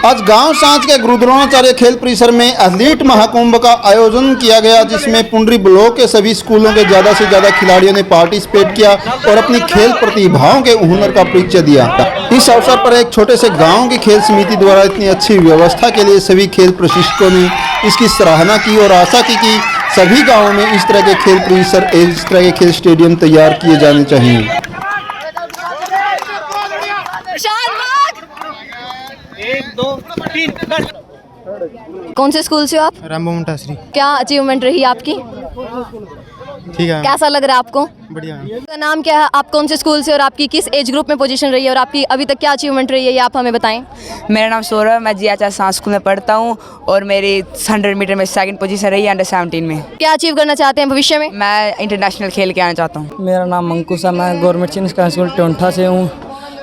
आज गांव सांच के गुरु द्रोणाचार्य खेल परिसर में एथलीट महाकुंभ का आयोजन किया गया, जिसमें पुंडरी ब्लॉक के सभी स्कूलों के ज़्यादा से ज़्यादा खिलाड़ियों ने पार्टिसिपेट किया और अपनी खेल प्रतिभाओं के हुनर का परिचय दिया। इस अवसर पर एक छोटे से गांव की खेल समिति द्वारा इतनी अच्छी व्यवस्था के लिए सभी खेल प्रशिक्षकों ने इसकी सराहना की और आशा की कि सभी गाँवों में इस तरह के खेल परिसर, इस तरह के खेल स्टेडियम तैयार किए जाने चाहिए। कौन से स्कूल से हो आप? रामबो मुंटाश्री। क्या अचीवमेंट रही आपकी? ठीक है, कैसा लग रहा है आपको? बढ़िया। आपका नाम क्या है, आप कौन से स्कूल से और आपकी किस एज ग्रुप में पोजीशन रही है और आपकी अभी तक क्या अचीवमेंट रही है, ये आप हमें बताएं। मेरा नाम सौरभ है, मैं जीआचार्य सांस स्कूल में पढ़ता हूँ और मेरी 100 मीटर में सेकंड पोजीशन रही है अंडर 17 में। क्या अचीव करना चाहते हैं भविष्य में? मैं इंटरनेशनल खेल के आना चाहता हूँ। मेरा नाम अंकुश है, मैं गवर्नमेंट सीनियर स्कूल टोंठा से हूँ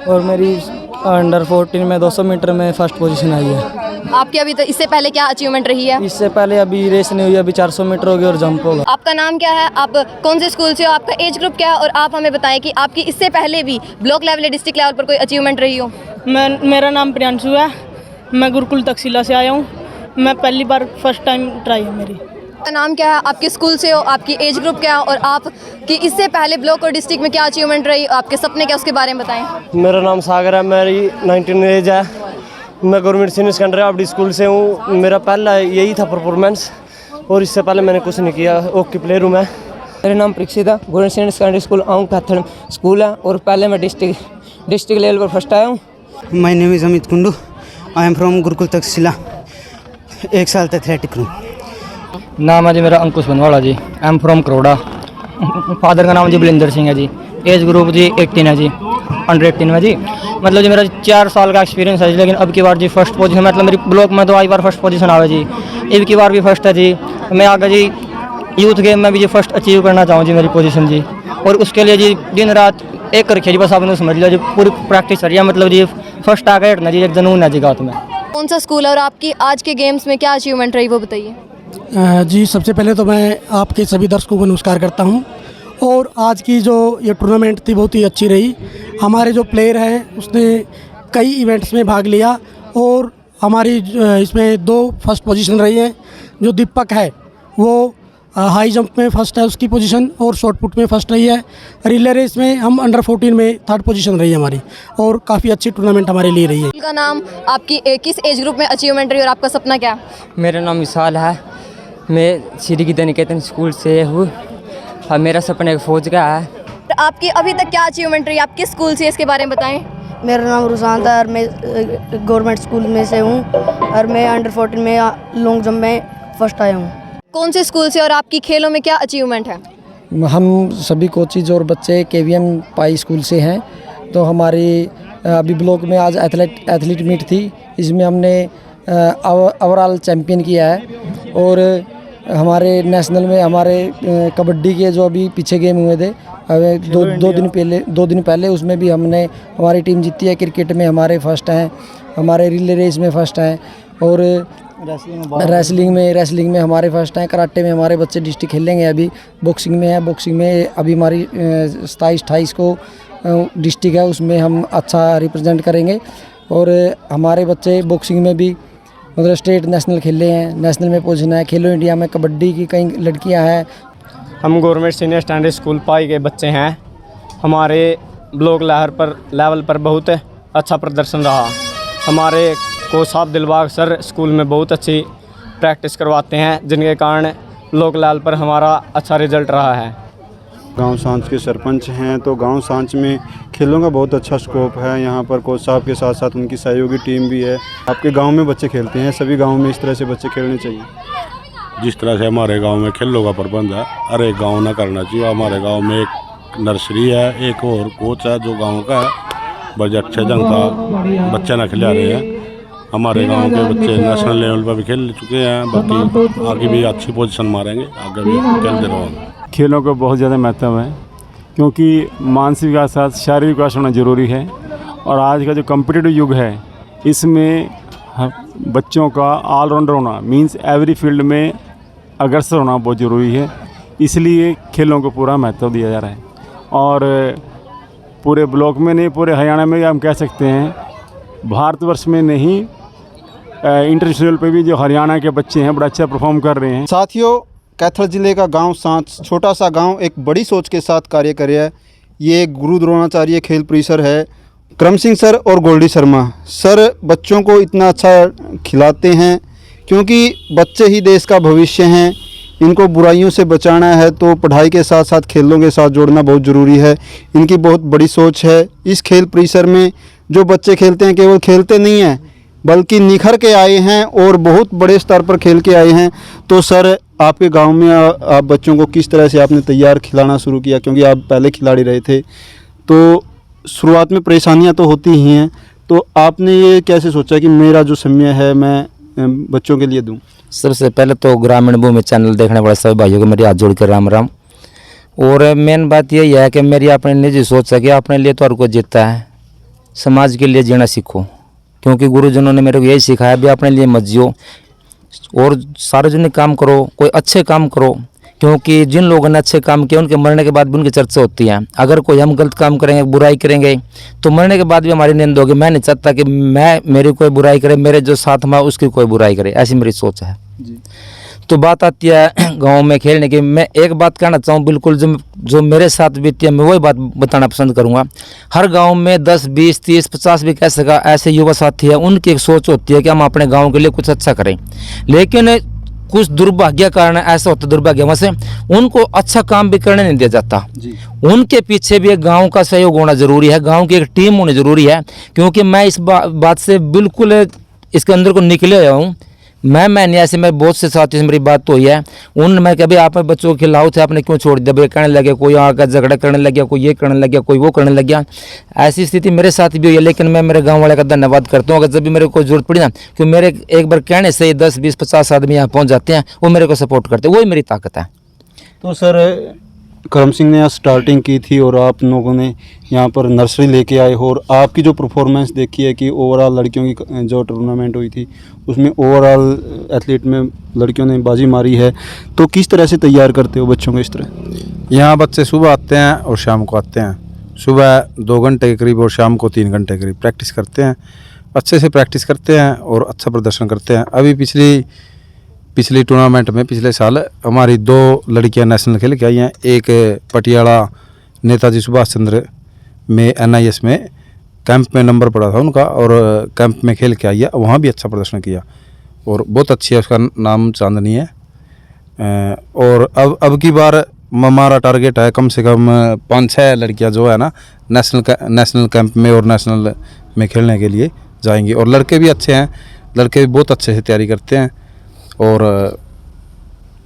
और मेरी अंडर 14 में 200 मीटर में फर्स्ट पोजीशन आई है। आपकी अभी तक इससे पहले क्या अचीवमेंट रही है? इससे पहले अभी रेस नहीं हुई, अभी 400 मीटर होगी और जंप होगा। आपका नाम क्या है, आप कौन से स्कूल से हो, आपका एज ग्रुप क्या है और आप हमें बताएं कि आपकी इससे पहले भी ब्लॉक लेवल या डिस्ट्रिक्ट लेवल पर कोई अचीवमेंट रही हो? मेरा नाम प्रियांशु है, मैं गुरुकुल तकसीला से आया हूँ। मैं पहली बार फर्स्ट टाइम ट्राई है मेरी। आपका नाम क्या है, आपके स्कूल से हो, आपकी एज ग्रुप क्या है और आप कि इससे पहले ब्लॉक और डिस्ट्रिक्ट में क्या अचीवमेंट रही, आपके सपने क्या, उसके बारे में बताएं। मेरा नाम सागर है, मेरी 19 एज है, मैं government senior secondary of school से हूँ। मेरा पहला यही था परफॉर्मेंस और इससे पहले मैंने कुछ नहीं किया, ओके प्लेयर हूँ मैं। मेरा नाम परीक्षित है, गवर्नमेंट सीनियर सेकेंडरी स्कूल आऊँ कैथल स्कूल है और पहले मैं डिस्ट्रिक्ट लेवल पर फर्स्ट आया हूँ। My name is Amit Kundu, I am from Gurukul Taxila, 1 साल तक एथलेटिक हूँ। नाम है जी मेरा अंकुश बनवाड़ा जी, आई एम फ्रॉम करोड़ा। फादर का नाम जी बलिंदर सिंह है जी। एज ग्रुप जी 18 है जी, अंडर 18 में जी। मतलब जी मेरा 4 साल का एक्सपीरियंस है जी, लेकिन अब की बार जी फर्स्ट पोजीशन, मतलब मेरी ब्लॉक में तो आई बार फर्स्ट पोजीशन आवे जी, अब की बार भी फर्स्ट है जी। मैं आगे जी यूथ गेम में भी जी फर्स्ट अचीव करना चाहूँ जी मेरी पोजीशन जी, और उसके लिए जी दिन रात एक कर रखिए जी, बस आपने समझ लिया जी, पूरी प्रैक्टिस करिए, मतलब जी फर्स्ट आगे हटना जी, एक जनून है जी गाँव में। कौन सा स्कूल है और आपकी आज के गेम्स में क्या अचीवमेंट रही, वो बताइए। जी सबसे पहले तो मैं आपके सभी दर्शकों को नमस्कार करता हूं और आज की जो ये टूर्नामेंट थी बहुत ही अच्छी रही। हमारे जो प्लेयर हैं उसने कई इवेंट्स में भाग लिया और हमारी इसमें 2 फर्स्ट पोजीशन रही हैं। जो दीपक है वो हाई जंप में फर्स्ट है उसकी पोजीशन, और शॉर्ट पुट में फर्स्ट रही है। रिले रेस में हम अंडर 14 में 3rd पोजीशन रही है हमारी, और काफ़ी अच्छी टूर्नामेंट हमारे लिए रही है। स्कूल का नाम, आपकी किस एज ग्रुप में अचीवमेंट रही और आपका सपना क्या? मेरा नाम विशाल है, मैं श्री गीता निकेतन स्कूल से हूँ और मेरा सपना एक फौज का है। आपकी अभी तक क्या अचीवमेंट रही, आप किस स्कूल से, इसके बारे में बताएं। मेरा नाम रुसान था और मैं गवर्नमेंट स्कूल में से हूँ और मैं अंडर 14 में लॉन्ग जंप में फर्स्ट आया हूँ। कौन से स्कूल से और आपकी खेलों में क्या अचीवमेंट है? हम सभी कोचेज और बच्चे KVM पाई स्कूल से हैं। तो हमारी अभी ब्लॉक में आज एथलीट मीट थी, इसमें हमने ओवरऑल चैम्पियन किया है। और हमारे नेशनल में हमारे कबड्डी के जो अभी पीछे गेम हुए थे, दो दिन पहले उसमें भी हमारी टीम जीती है। क्रिकेट में हमारे फर्स्ट हैं, हमारे रिले रेस में फर्स्ट हैं, और रेसलिंग में हमारे फर्स्ट हैं। कराटे में हमारे बच्चे डिस्ट्रिक्ट खेलेंगे। अभी बॉक्सिंग में अभी हमारी 27-28 को डिस्ट्रिक्ट है, उसमें हम अच्छा रिप्रेजेंट करेंगे। और हमारे बच्चे बॉक्सिंग में भी मतलब स्टेट नेशनल खेले हैं, नेशनल में पोजीशन है। खेलो इंडिया में कबड्डी की कई लड़कियां हैं। हम गवर्नमेंट सीनियर स्टैंडर्ड स्कूल पाई के बच्चे हैं। हमारे ब्लॉक लेवल पर बहुत अच्छा प्रदर्शन रहा। हमारे कोच साहब दिलबाग सर स्कूल में बहुत अच्छी प्रैक्टिस करवाते हैं, जिनके कारण ब्लॉक लेवल पर हमारा अच्छा रिजल्ट रहा है। गांव सांच के सरपंच हैं, तो गांव सांच में खेलों का बहुत अच्छा स्कोप है। यहाँ पर कोच साहब के साथ साथ उनकी सहयोगी टीम भी है। आपके गांव में बच्चे खेलते हैं, सभी गांव में इस तरह से बच्चे खेलने चाहिए। जिस तरह से हमारे गांव में खेलों का प्रबंध है, हर एक गाँव ना करना चाहिए। हमारे गाँव में एक नर्सरी है, एक और कोच है जो गाँव का है, बड़े अच्छे ढंग का बच्चे ना खिला रहे हैं। हमारे गांव के बच्चे नेशनल लेवल पर भी खेल चुके हैं, बाकी आगे भी अच्छी पोजीशन मारेंगे, आगे भी खेलते रहेंगे। खेलों का बहुत ज़्यादा महत्व है, क्योंकि मानसिक विकास के साथ शारीरिक विकास होना ज़रूरी है। और आज का जो कॉम्पिटिटिव युग है, इसमें बच्चों का ऑलराउंडर होना मींस एवरी फील्ड में अग्रसर होना बहुत ज़रूरी है। इसलिए खेलों को पूरा महत्व दिया जा रहा है। और पूरे ब्लॉक में नहीं, पूरे हरियाणा में हम कह सकते हैं, भारतवर्ष में नहीं, इंटरनेशनल पे भी जो हरियाणा के बच्चे हैं बड़ा अच्छा परफॉर्म कर रहे हैं। साथियों, कैथल जिले का गांव सांच, छोटा सा गांव, एक बड़ी सोच के साथ कार्य कर रहा है। ये गुरु द्रोणाचार्य खेल परिसर है। करम सिंह सर और गोल्डी शर्मा सर बच्चों को इतना अच्छा खिलाते हैं, क्योंकि बच्चे ही देश का भविष्य हैं। इनको बुराइयों से बचाना है तो पढ़ाई के साथ साथ खेलों के साथ जोड़ना बहुत ज़रूरी है। इनकी बहुत बड़ी सोच है। इस खेल परिसर में जो बच्चे खेलते हैं, केवल खेलते नहीं हैं बल्कि निखर के आए हैं और बहुत बड़े स्तर पर खेल के आए हैं। तो सर, आपके गांव में आप बच्चों को किस तरह से आपने तैयार खिलाना शुरू किया, क्योंकि आप पहले खिलाड़ी रहे थे, तो शुरुआत में परेशानियां तो होती ही हैं, तो आपने ये कैसे सोचा कि मेरा जो समय है मैं बच्चों के लिए दूं? सबसे पहले तो ग्रामीण भूमि चैनल देखने वाले सभी भाइयों को मेरे हाथ जोड़कर राम राम। और मेन बात यही है कि मेरी अपने निजी सोच है कि अपने लिए तो हर कोई जीता है, समाज के लिए जीना सीखो, क्योंकि गुरुजनों ने मेरे को यही सिखाया भी अपने लिए मत जियो और सार्वजनिक काम करो, कोई अच्छे काम करो, क्योंकि जिन लोगों ने अच्छे काम किए उनके मरने के बाद भी उनकी चर्चा होती है। अगर कोई हम गलत काम करेंगे, बुराई करेंगे, तो मरने के बाद भी हमारी निंदा होगी। मैं नहीं चाहता कि मेरी कोई बुराई करे, मेरे जो साथ में उसकी कोई बुराई करे, ऐसी मेरी सोच है जी। तो बात आती है गांव में खेलने की। मैं एक बात कहना चाहूँ, बिल्कुल जो मेरे साथ बीती है मैं वही बात बताना पसंद करूँगा। हर गांव में 10, 20, 30, 50 भी कह सका ऐसे युवा साथी है, उनकी एक सोच होती है कि हम अपने गाँव के लिए कुछ अच्छा करें, लेकिन कुछ दुर्भाग्य कारण ऐसा होता है, दुर्भाग्य से उनको अच्छा काम भी करने नहीं दिया जाता जी। उनके पीछे भी एक गांव का सहयोग होना जरूरी है, गांव की एक टीम होनी जरूरी है, क्योंकि मैं इस बात से बिल्कुल इसके अंदर को निकले हुआ हूँ। मैं नहीं ऐसे, मैं बहुत से साथियों से मेरी बात तो हुई है, मैं कभी आप बच्चों को खिलाओ थे, आपने क्यों छोड़ दिया, भाई कहने लगे, कोई आकर झगड़ा करने लग गया, कोई ये करने लग गया, कोई वो करने लग गया। ऐसी स्थिति मेरे साथ भी हुई है, लेकिन मैं मेरे गांव वाले का धन्यवाद करता हूँ। अगर जब भी मेरे को जरूरत पड़ी ना, क्योंकि मेरे एक बार कहने से 10, 20, 50 आदमी यहाँ पहुँच जाते हैं, वो मेरे को सपोर्ट करते हैं, वही मेरी ताकत है। तो सर, करम सिंह ने यहाँ स्टार्टिंग की थी और आप लोगों ने यहाँ पर नर्सरी लेके आए हो, और आपकी जो परफॉर्मेंस देखी है कि ओवरऑल लड़कियों की जो टूर्नामेंट हुई थी उसमें ओवरऑल एथलीट में लड़कियों ने बाजी मारी है, तो किस तरह से तैयार करते हो बच्चों को इस तरह? यहाँ बच्चे सुबह आते हैं और शाम को आते हैं। सुबह 2 घंटे के करीब और शाम को 3 घंटे के करीब प्रैक्टिस करते हैं, अच्छे से प्रैक्टिस करते हैं और अच्छा प्रदर्शन करते हैं। अभी पिछली टूर्नामेंट में पिछले साल हमारी 2 लड़कियां नेशनल खेल के आई हैं। एक पटियाला नेताजी सुभाष चंद्र में NIS में कैंप में नंबर पड़ा था उनका, और कैंप में खेल के आई है, वहाँ भी अच्छा प्रदर्शन किया और बहुत अच्छी है, उसका नाम चांदनी है। और अब की बार हमारा टारगेट है कम से कम 5-6 लड़कियां जो है ना नेशनल कैंप में और नेशनल में खेलने के लिए जाएंगी। और लड़के भी अच्छे हैं, लड़के भी बहुत अच्छे से तैयारी करते हैं। और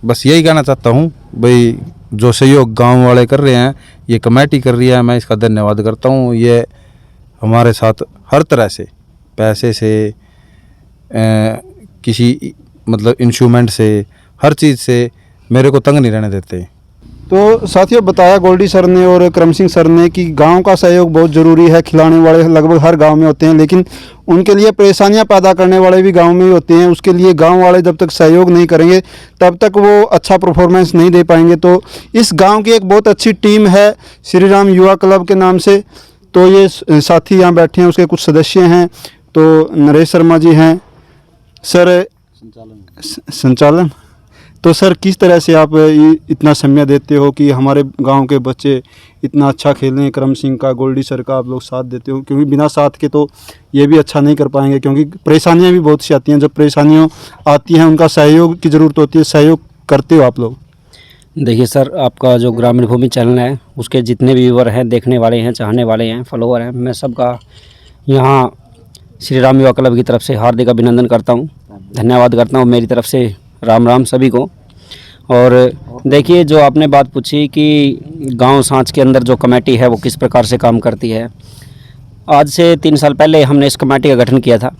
बस यही कहना चाहता हूँ भाई, जो सहयोग गांव वाले कर रहे हैं, ये कमेटी कर रही है, मैं इसका धन्यवाद करता हूँ। ये हमारे साथ हर तरह से, पैसे से, किसी मतलब इंस्ट्रूमेंट से, हर चीज़ से मेरे को तंग नहीं रहने देते। तो साथियों, बताया गोल्डी सर ने और करम सिंह सर ने कि गांव का सहयोग बहुत ज़रूरी है। खिलाने वाले लगभग हर गांव में होते हैं, लेकिन उनके लिए परेशानियां पैदा करने वाले भी गांव में ही होते हैं। उसके लिए गांव वाले जब तक सहयोग नहीं करेंगे तब तक वो अच्छा परफॉर्मेंस नहीं दे पाएंगे। तो इस गांव की एक बहुत अच्छी टीम है श्री राम युवा क्लब के नाम से। तो ये साथी यहाँ बैठे हैं, उसके कुछ सदस्य हैं। तो नरेश शर्मा जी हैं सर, संचालन। तो सर, किस तरह से आप इतना समय देते हो कि हमारे गांव के बच्चे इतना अच्छा खेलें? करम सिंह का, गोल्डी सर का आप लोग साथ देते हो, क्योंकि बिना साथ के तो ये भी अच्छा नहीं कर पाएंगे, क्योंकि परेशानियां भी बहुत सी आती हैं। जब परेशानियां आती हैं उनका सहयोग की ज़रूरत होती है। सहयोग करते हो आप लोग? देखिए सर, आपका जो ग्रामीण भूमि चैनल है उसके जितने भी व्यूअर हैं, देखने वाले हैं, चाहने वाले हैं, फॉलोअर हैं, मैं सबका यहाँ श्री राम युवा क्लब की तरफ से हार्दिक अभिनंदन करता हूँ, धन्यवाद करता हूँ। मेरी तरफ से राम राम सभी को। और देखिए, जो आपने बात पूछी कि गांव सांच के अंदर जो कमेटी है वो किस प्रकार से काम करती है, आज से 3 साल पहले हमने इस कमेटी का गठन किया था।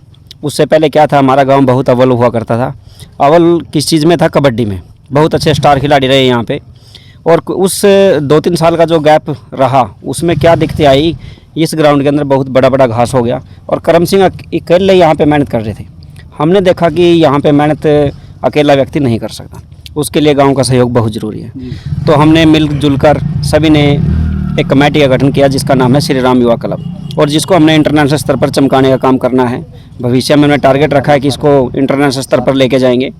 उससे पहले क्या था, हमारा गांव बहुत अव्वल हुआ करता था। अव्वल किस चीज़ में था? कबड्डी में। बहुत अच्छे स्टार खिलाड़ी रहे यहाँ पे। और उस 2-3 साल का जो गैप रहा, उसमें क्या दिक्कतें आई, इस ग्राउंड के अंदर बहुत बड़ा घास हो गया और करम सिंह अकेले यहाँ पे मेहनत कर रहे थे। हमने देखा कि यहाँ पे मेहनत अकेला व्यक्ति नहीं कर सकता, उसके लिए गांव का सहयोग बहुत ज़रूरी है। तो हमने मिलजुल कर सभी ने एक कमेटी का गठन किया जिसका नाम है श्री राम युवा क्लब, और जिसको हमने इंटरनेशनल स्तर पर चमकाने का काम करना है। भविष्य में हमने टारगेट रखा है कि इसको इंटरनेशनल स्तर पर लेके जाएंगे।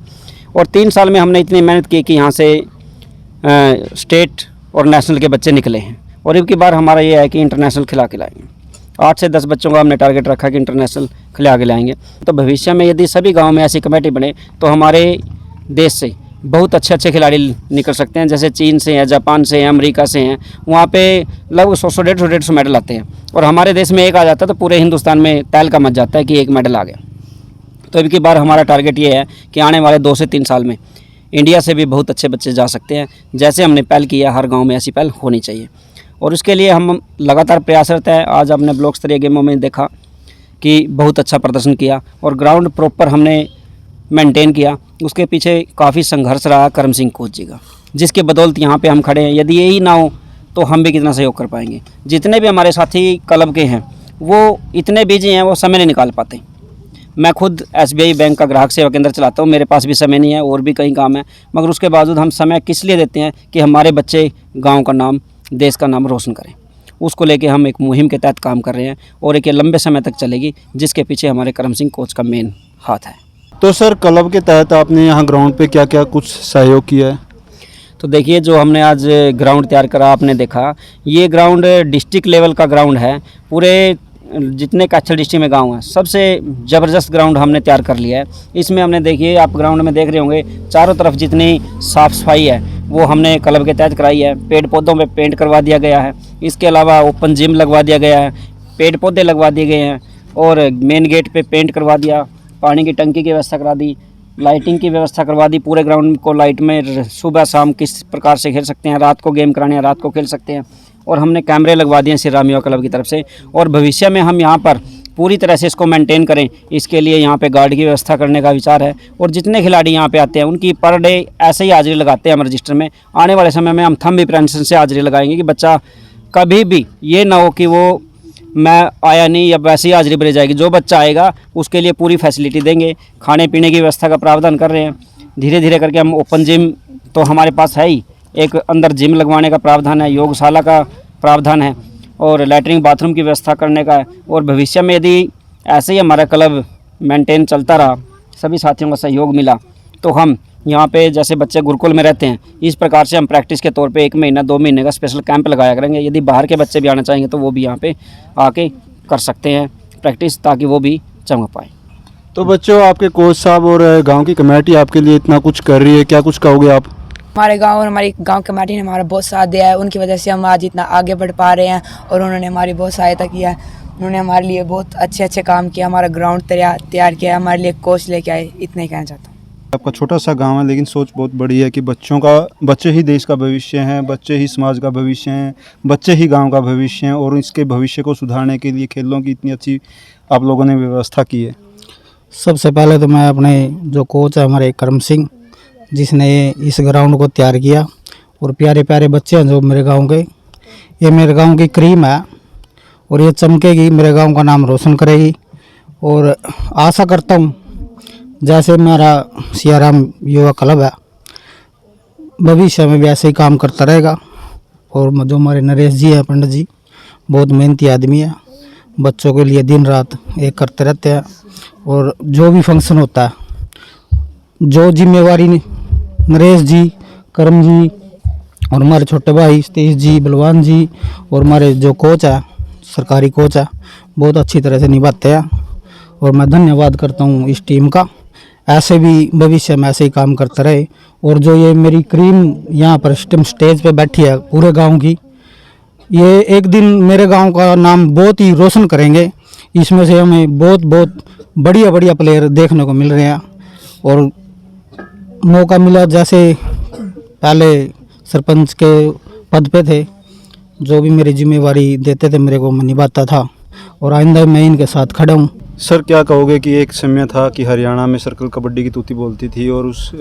और 3 साल में हमने इतनी मेहनत की कि यहाँ से स्टेट और नेशनल के बच्चे निकले हैं, और अब की बार हमारा ये है कि इंटरनेशनल खिलाएंगे। 8 से 10 बच्चों का हमने टारगेट रखा कि इंटरनेशनल खिला के लाएंगे। तो भविष्य में यदि सभी गाँव में ऐसी कमेटी बने तो हमारे देश से बहुत अच्छे खिलाड़ी निकल सकते हैं। जैसे चीन से हैं, जापान से हैं, अमेरिका से हैं, वहाँ पे लगभग 100-150 मेडल आते हैं, और हमारे देश में एक आ जाता है तो पूरे हिंदुस्तान में तहलका मच जाता है कि एक मेडल आ गया। तो अब की बार हमारा टारगेट ये है कि आने वाले 2 से 3 साल में इंडिया से भी बहुत अच्छे बच्चे जा सकते हैं। जैसे हमने पहल किया, हर गाँव में ऐसी पहल होनी चाहिए, और उसके लिए हम लगातार प्रयासरत हैं। आज आपने ब्लॉक स्तरीय गेमों में देखा कि बहुत अच्छा प्रदर्शन किया, और ग्राउंड प्रॉपर हमने मेंटेन किया। उसके पीछे काफ़ी संघर्ष रहा करम सिंह कोच जी का, जिसके बदौलत यहाँ पे हम खड़े हैं। यदि यही ना हो तो हम भी कितना सहयोग कर पाएंगे। जितने भी हमारे साथी क्लब के हैं वो इतने बिजी हैं, वो समय नहीं निकाल पाते। मैं खुद SBI बैंक का ग्राहक सेवा केंद्र चलाता हूँ, मेरे पास भी समय नहीं है, और भी कई काम है, मगर उसके बावजूद हम समय किस लिए देते हैं कि हमारे बच्चे गाँव का नाम, देश का नाम रोशन करें। उसको लेके हम एक मुहिम के तहत काम कर रहे हैं, और एक ये लंबे समय तक चलेगी, जिसके पीछे हमारे करम सिंह कोच का मेन हाथ है। तो सर, क्लब के तहत आपने यहाँ ग्राउंड पे क्या क्या कुछ सहयोग किया है? तो देखिए, जो हमने आज ग्राउंड तैयार करा, आपने देखा, ये ग्राउंड डिस्ट्रिक्ट लेवल का ग्राउंड है। पूरे जितने कैथल डिस्ट्रिक्ट में गांव हैं, सबसे ज़बरदस्त ग्राउंड हमने तैयार कर लिया है। इसमें हमने, देखिए, आप ग्राउंड में देख रहे होंगे, चारों तरफ जितनी साफ़ सफाई है वो हमने क्लब के तहत कराई है। पेड़ पौधों में पेंट करवा दिया गया है। इसके अलावा ओपन जिम लगवा दिया गया है, पेड़ पौधे लगवा दिए गए हैं, और मेन गेट पे पेंट करवा दिया, पानी की टंकी की व्यवस्था करा दी, लाइटिंग की व्यवस्था करवा दी। पूरे ग्राउंड को लाइट में सुबह शाम किस प्रकार से खेल सकते हैं, रात को गेम कराने हैं रात को खेल सकते हैं, और हमने कैमरे लगवा दिए श्री राम युवा क्लब की तरफ से। और भविष्य में हम यहाँ पर पूरी तरह से इसको मेंटेन करें, इसके लिए यहाँ पे गार्ड की व्यवस्था करने का विचार है। और जितने खिलाड़ी यहाँ पे आते हैं उनकी पर डे ऐसे ही हाजिरी लगाते हैं हम रजिस्टर में। आने वाले समय में हम थंब इंप्रेशन से हाजिरी लगाएंगे कि बच्चा कभी भी ये ना हो कि वो मैं आया नहीं या वैसे ही हाजिरी भरी जाएगी। जो बच्चा आएगा उसके लिए पूरी फैसिलिटी देंगे, खाने पीने की व्यवस्था का प्रावधान कर रहे हैं। धीरे धीरे करके हम ओपन जिम तो हमारे पास है ही, एक अंदर जिम लगवाने का प्रावधान है, योगशाला का प्रावधान है, और लैट्रिन बाथरूम की व्यवस्था करने का है। और भविष्य में यदि ऐसे ही हमारा क्लब मेंटेन चलता रहा, सभी साथियों का सहयोग मिला, तो हम यहाँ पे जैसे बच्चे गुरुकुल में रहते हैं, इस प्रकार से हम प्रैक्टिस के तौर पे 1 महीना 2 महीने का स्पेशल कैंप लगाया करेंगे। यदि बाहर के बच्चे भी आना चाहेंगे तो वो भी यहाँ पे आके कर सकते हैं प्रैक्टिस, ताकि वो भी चमक पाए। तो बच्चों, आपके कोच साहब और गांव की कमेटी आपके लिए इतना कुछ कर रही है, क्या कुछ कहोगे आप? हमारे गांव और हमारी गांव कमेटी ने हमारा बहुत साथ दिया है। उनकी वजह से हम आज इतना आगे बढ़ पा रहे हैं, और उन्होंने हमारी बहुत सहायता किया है। उन्होंने हमारे लिए बहुत अच्छे काम किया, हमारा ग्राउंड तैयार किया, हमारे लिए कोच लेके आए। इतना ही कहना चाहता हूँ। आपका छोटा सा गांव है, लेकिन सोच बहुत बड़ी है कि बच्चे ही देश का भविष्य हैं, बच्चे ही समाज का भविष्य हैं, बच्चे ही गांव का भविष्य हैं, और इसके भविष्य को सुधारने के लिए खेलों की इतनी अच्छी आप लोगों ने व्यवस्था की है। सबसे पहले तो मैं अपने जो कोच है हमारे करम सिंह, जिसने इस ग्राउंड को तैयार किया, और प्यारे प्यारे बच्चे हैं जो मेरे गांव के, ये मेरे गांव की क्रीम है, और ये चमकेगी, मेरे गांव का नाम रोशन करेगी। और आशा करता हूँ जैसे मेरा श्री राम युवा क्लब है, भविष्य में भी ऐसे ही काम करता रहेगा। और जो हमारे नरेश जी हैं, पंडित जी, बहुत मेहनती आदमी है, बच्चों के लिए दिन रात एक करते रहते हैं। और जो भी फंक्शन होता है, जो जिम्मेवारी नरेश जी, करम जी, और हमारे छोटे भाई सतीश जी, बलवान जी, और हमारे जो कोच है, सरकारी कोच है, बहुत अच्छी तरह से निभाते हैं। और मैं धन्यवाद करता हूँ इस टीम का। ऐसे भी भविष्य में ऐसे ही काम करते रहे। और जो ये मेरी क्रीम यहाँ पर स्टेज पे बैठी है पूरे गांव की, ये एक दिन मेरे गांव का नाम बहुत ही रोशन करेंगे। इसमें से हमें बहुत बढ़िया प्लेयर देखने को मिल रहे हैं। और मौका मिला, जैसे पहले सरपंच के पद पे थे, जो भी मेरी जिम्मेवारी देते थे मेरे को मैं निभाता था, और आइंदा मैं इनके साथ खड़ा हूँ। सर, क्या कहोगे कि एक समय था कि हरियाणा में सर्कल कबड्डी की तूती बोलती थी, और उस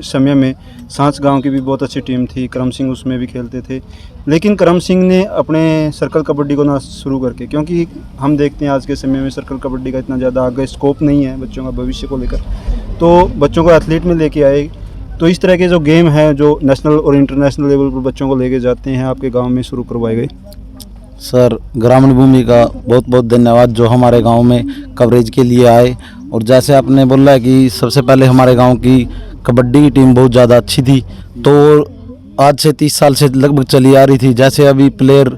समय में सांच गांव की भी बहुत अच्छी टीम थी, करम सिंह उसमें भी खेलते थे, लेकिन करम सिंह ने अपने सर्कल कबड्डी को ना शुरू करके, क्योंकि हम देखते हैं आज के समय में सर्कल कबड्डी का इतना ज़्यादा आगे स्कोप नहीं है बच्चों का भविष्य को लेकर, तो बच्चों को एथलीट में लेके आए। तो इस तरह के जो गेम हैं जो नेशनल और इंटरनेशनल लेवल पर बच्चों को लेके जाते हैं, आपके गाँव में शुरू करवाए गए। सर ग्रामीण भूमि का बहुत बहुत धन्यवाद जो हमारे गांव में कवरेज के लिए आए। और जैसे आपने बोला है कि सबसे पहले हमारे गांव की कबड्डी की टीम बहुत ज़्यादा अच्छी थी, तो आज से 30 साल से लगभग चली आ रही थी। जैसे अभी प्लेयर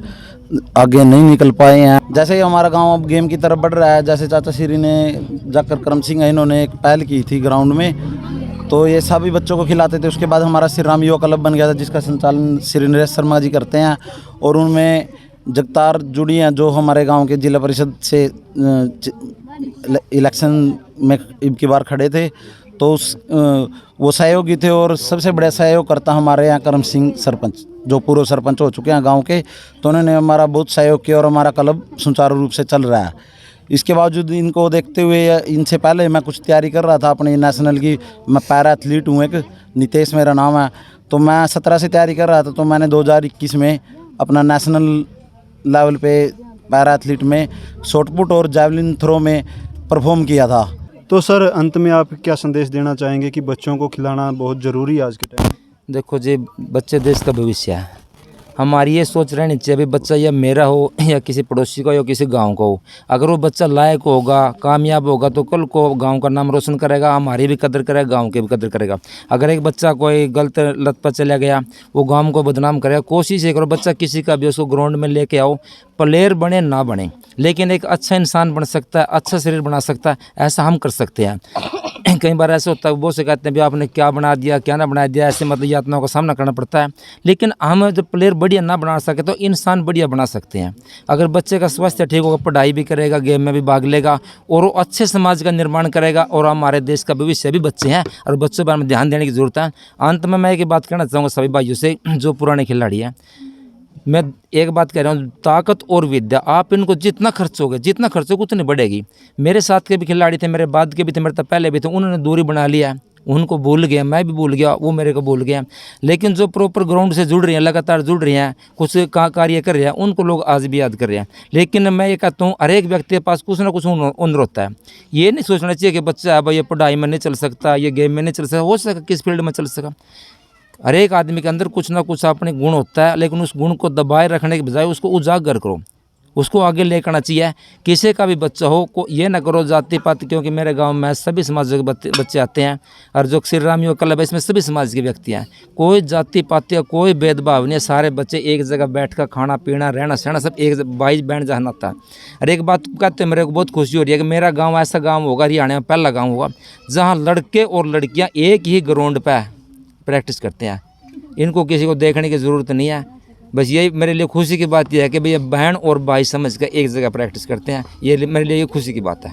आगे नहीं निकल पाए हैं, जैसे ही हमारा गांव अब गेम की तरफ बढ़ रहा है, जैसे चाचा श्री ने जाकर करम सिंह है, इन्होंने एक पहल की थी ग्राउंड में, तो ये सभी बच्चों को खिलाते थे। उसके बाद हमारा श्री राम युवा क्लब बन गया था जिसका संचालन श्री नरेश शर्मा जी करते हैं, और उनमें जगतार जुड़ी हैं जो हमारे गांव के जिला परिषद से इलेक्शन में इनकी बार खड़े थे, तो वो सहयोगी थे। और सबसे बड़ा सहयोग करता हमारे यहाँ करम सिंह सरपंच जो पूर्व सरपंच हो चुके हैं गांव के, तो उन्होंने हमारा बहुत सहयोग किया और हमारा क्लब सुचारू रूप से चल रहा है। इसके बावजूद इनको देखते हुए इनसे पहले मैं कुछ तैयारी कर रहा था अपनी नेशनल की। मैं पैरा एथलीट हूँ, एक नितेश मेरा नाम है, तो मैं 17 से तैयारी कर रहा था, तो मैंने 2021 में अपना नेशनल लेवल पे पैरा एथलीट में शॉटपुट और जैवलिन थ्रो में परफॉर्म किया था। तो सर अंत में आप क्या संदेश देना चाहेंगे कि बच्चों को खिलाना बहुत ज़रूरी है आज के टाइम? देखो जी, बच्चे देश का भविष्य है। हमारी ये सोच रहनी चाहिए अभी बच्चा या मेरा हो या किसी पड़ोसी का या किसी गांव का हो, अगर वो बच्चा लायक होगा, कामयाब होगा, तो कल को गांव का नाम रोशन करेगा, हमारी भी कदर करेगा, गांव की भी कदर करेगा। अगर एक बच्चा कोई गलत लत पर चला गया, वो गांव को बदनाम करेगा। कोशिश ये करो बच्चा किसी का भी उसको ग्राउंड में लेके आओ, प्लेयर बने ना बने, लेकिन एक अच्छा इंसान बन सकता है, अच्छा शरीर बना सकता है, ऐसा हम कर सकते हैं। कई बार ऐसा होता है वो से कहते हैं भी आपने क्या बना दिया, क्या ना बना दिया, ऐसे मतलब यातनाओं का सामना करना पड़ता है। लेकिन हम जब प्लेयर बढ़िया ना बना सके तो इंसान बढ़िया बना सकते हैं। अगर बच्चे का स्वास्थ्य ठीक होगा, पढ़ाई भी करेगा, गेम में भी भाग लेगा, और वो अच्छे समाज का निर्माण करेगा, और हमारे देश का भविष्य भी बच्चे हैं और बच्चों पर हमें ध्यान देने की ज़रूरत है। अंत में मैं एक बात कहना चाहूँगा सभी भाइयों से जो पुराने खिलाड़ी हैं, मैं एक बात कह रहा हूँ, ताकत और विद्या आप इनको जितना खर्चोगे उतनी बढ़ेगी। मेरे साथ के भी खिलाड़ी थे, मेरे बाद के भी थे, मेरे तब पहले भी थे, उन्होंने दूरी बना लिया, उनको भूल गया, मैं भी भूल गया, वो मेरे को भूल गया। लेकिन जो प्रॉपर ग्राउंड से जुड़ रही हैं, लगातार जुड़ रही हैं, कुछ कार्य कर रहे हैं, उनको लोग आज भी याद कर रहे हैं। लेकिन मैं ये कहता हूँ हर एक व्यक्ति के पास कुछ ना कुछ हुनर होता है। ये नहीं सोचना चाहिए कि बच्चा है भाई ये पढ़ाई में नहीं चल सकता, ये गेम में नहीं चल सकता, हो सका किस फील्ड में चल सका। हर एक आदमी के अंदर कुछ ना कुछ अपने गुण होता है, लेकिन उस गुण को दबाए रखने के बजाय उसको उजागर करो, उसको आगे लेकर आना चाहिए। किसी का भी बच्चा हो को ये ना करो जाति पाति, क्योंकि मेरे गांव में सभी समाज के बच्चे आते हैं, और जो श्री राम युवा क्लब है इसमें सभी समाज के व्यक्ति हैं, कोई जाति पाति का कोई भेदभाव नहीं है। सारे बच्चे एक जगह बैठ कर खाना पीना रहना सहना सब एक भाई बहन जहाँ आता है। और एक बात कहते हैं मेरे को बहुत खुशी हो रही है कि मेरा गाँव ऐसा गाँव होगा, हरियाणा में पहला गाँव होगा जहाँ लड़के और लड़कियाँ एक ही ग्राउंड पर प्रैक्टिस करते हैं। इनको किसी को देखने की ज़रूरत नहीं है। बस यही मेरे लिए खुशी की बात यह है कि भैया बहन और भाई समझ कर एक जगह प्रैक्टिस करते हैं, ये मेरे लिए खुशी की बात है।